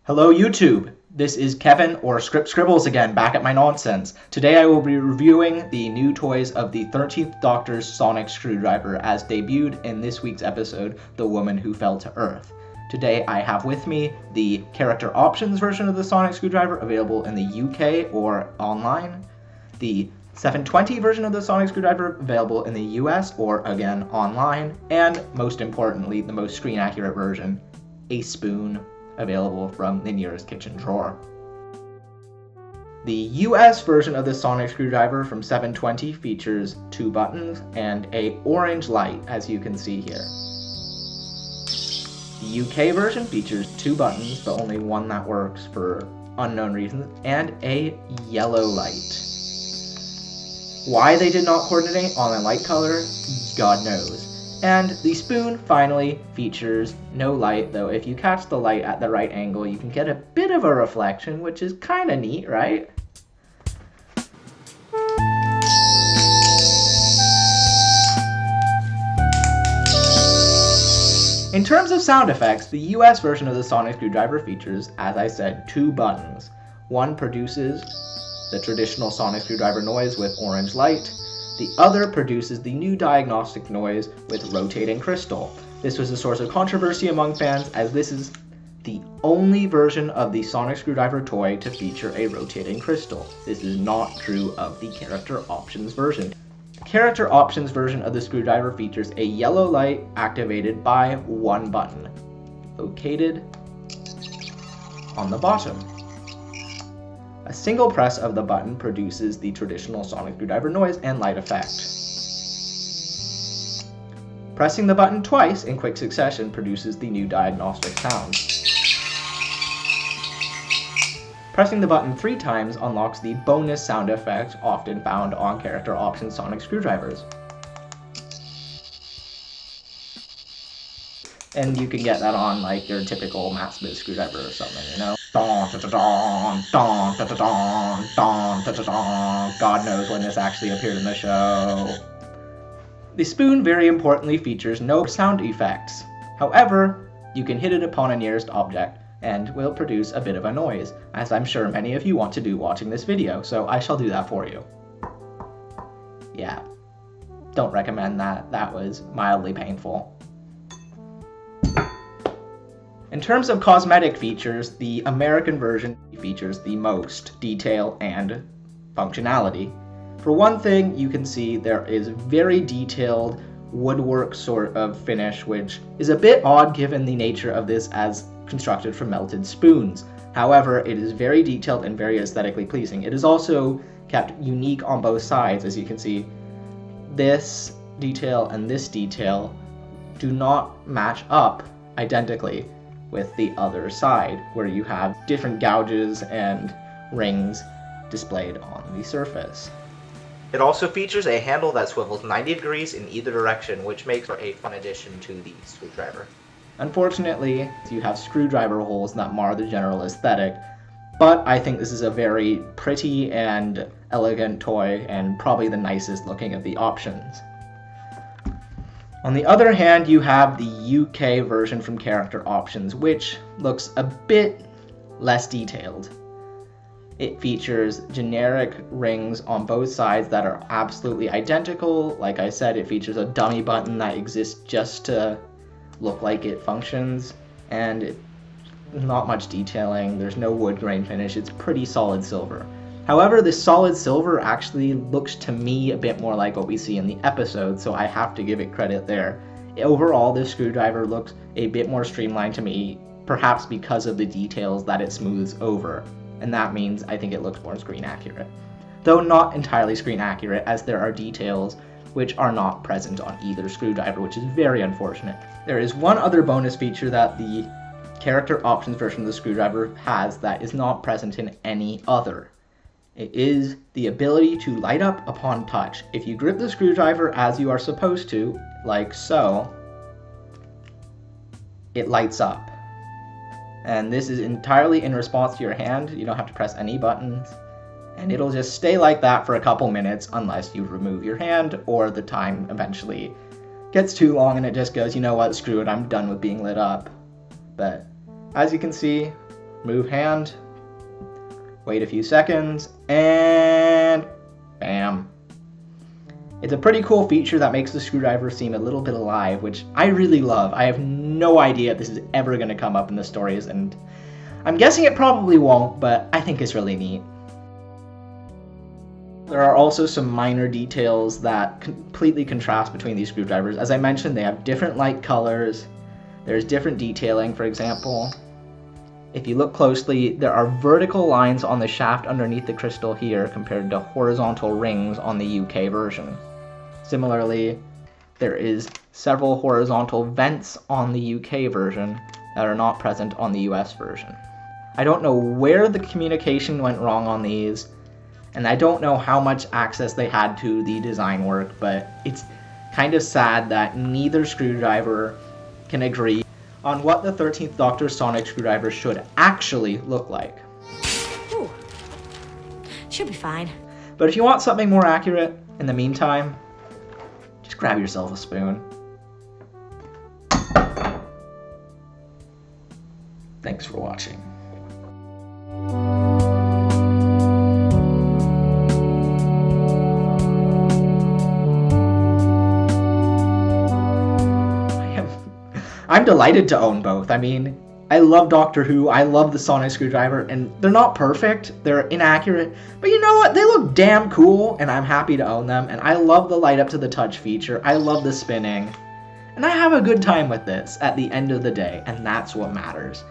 Hello YouTube! This is Kevin, or Script Scribbles again, back at my nonsense. Today I will be reviewing the new toys of the 13th Doctor's Sonic Screwdriver as debuted in this week's episode, The Woman Who Fell to Earth. Today I have with me the character options version of the Sonic Screwdriver available in the UK or online, the 720 version of the Sonic Screwdriver available in the US or again online, and most importantly the most screen accurate version, a spoon, available from the nearest kitchen drawer. The US version of the Sonic Screwdriver from 720 features 2 buttons and a orange light, as you can see here. The UK version features 2 buttons, but only one that works for unknown reasons, and a yellow light. Why they did not coordinate on the light color, God knows. And the spoon finally features no light, though if you catch the light at the right angle you can get a bit of a reflection, which is kinda neat, right? In terms of sound effects, the US version of the Sonic Screwdriver features, as I said, 2 buttons. One produces the traditional Sonic Screwdriver noise with orange light. The other produces the new diagnostic noise with rotating crystal. This was a source of controversy among fans, as this is the only version of the Sonic Screwdriver toy to feature a rotating crystal. This is not true of the character options version. The character options version of the screwdriver features a yellow light activated by 1 button, located on the bottom. A single press of the button produces the traditional Sonic Screwdriver noise and light effect. Pressing the button twice in quick succession produces the new diagnostic sound. Pressing the button 3 times unlocks the bonus sound effect often found on character option Sonic Screwdrivers. And you can get that on like your typical Matt Smith screwdriver or something, you know? God knows when this actually appeared in the show. The spoon very importantly features no sound effects. However, you can hit it upon a nearest object and will produce a bit of a noise, as I'm sure many of you want to do watching this video, so I shall do that for you. Yeah, don't recommend that. That was mildly painful. In terms of cosmetic features, the American version features the most detail and functionality. For one thing, you can see there is very detailed woodwork sort of finish, which is a bit odd given the nature of this as constructed from melted spoons. However, it is very detailed and very aesthetically pleasing. It is also kept unique on both sides, as you can see. This detail and this detail do not match up identically with the other side, where you have different gouges and rings displayed on the surface. It also features a handle that swivels 90 degrees in either direction, which makes for a fun addition to the screwdriver. Unfortunately, you have screwdriver holes that mar the general aesthetic, but I think this is a very pretty and elegant toy and probably the nicest looking of the options. On the other hand, you have the UK version from Character Options, which looks a bit less detailed. It features generic rings on both sides that are absolutely identical. Like I said, it features a dummy button that exists just to look like it functions, and not much detailing. There's no wood grain finish. It's pretty solid silver. However, this solid silver actually looks to me a bit more like what we see in the episode, so I have to give it credit there. Overall, this screwdriver looks a bit more streamlined to me, perhaps because of the details that it smooths over, and that means I think it looks more screen accurate. Though not entirely screen accurate, as there are details which are not present on either screwdriver, which is very unfortunate. There is one other bonus feature that the character options version of the screwdriver has that is not present in any other. It is the ability to light up upon touch. If you grip the screwdriver as you are supposed to, like so, it lights up. And this is entirely in response to your hand. You don't have to press any buttons. And it'll just stay like that for a couple minutes unless you remove your hand or the time eventually gets too long and it just goes, you know what, screw it, I'm done with being lit up. But as you can see, Move hand. Wait a few seconds, and bam. It's a pretty cool feature that makes the screwdriver seem a little bit alive, which I really love. I have no idea if this is ever going to come up in the stories, and I'm guessing it probably won't, but I think it's really neat. There are also some minor details that completely contrast between these screwdrivers. As I mentioned, they have different light colors. There's different detailing, for example. If you look closely, there are vertical lines on the shaft underneath the crystal here compared to horizontal rings on the UK version. Similarly, there is several horizontal vents on the UK version that are not present on the US version. I don't know where the communication went wrong on these, and I don't know how much access they had to the design work, but it's kind of sad that neither screwdriver can agree on what the 13th Doctor's sonic screwdriver should actually look like. Ooh. Should be fine. But if you want something more accurate, in the meantime, just grab yourself a spoon. Thanks for watching. I'm delighted to own both. I mean, I love Doctor Who, I love the sonic screwdriver, and they're not perfect, they're inaccurate, but you know what, they look damn cool, and I'm happy to own them, and I love the light up to the touch feature, I love the spinning, and I have a good time with this at the end of the day, and that's what matters.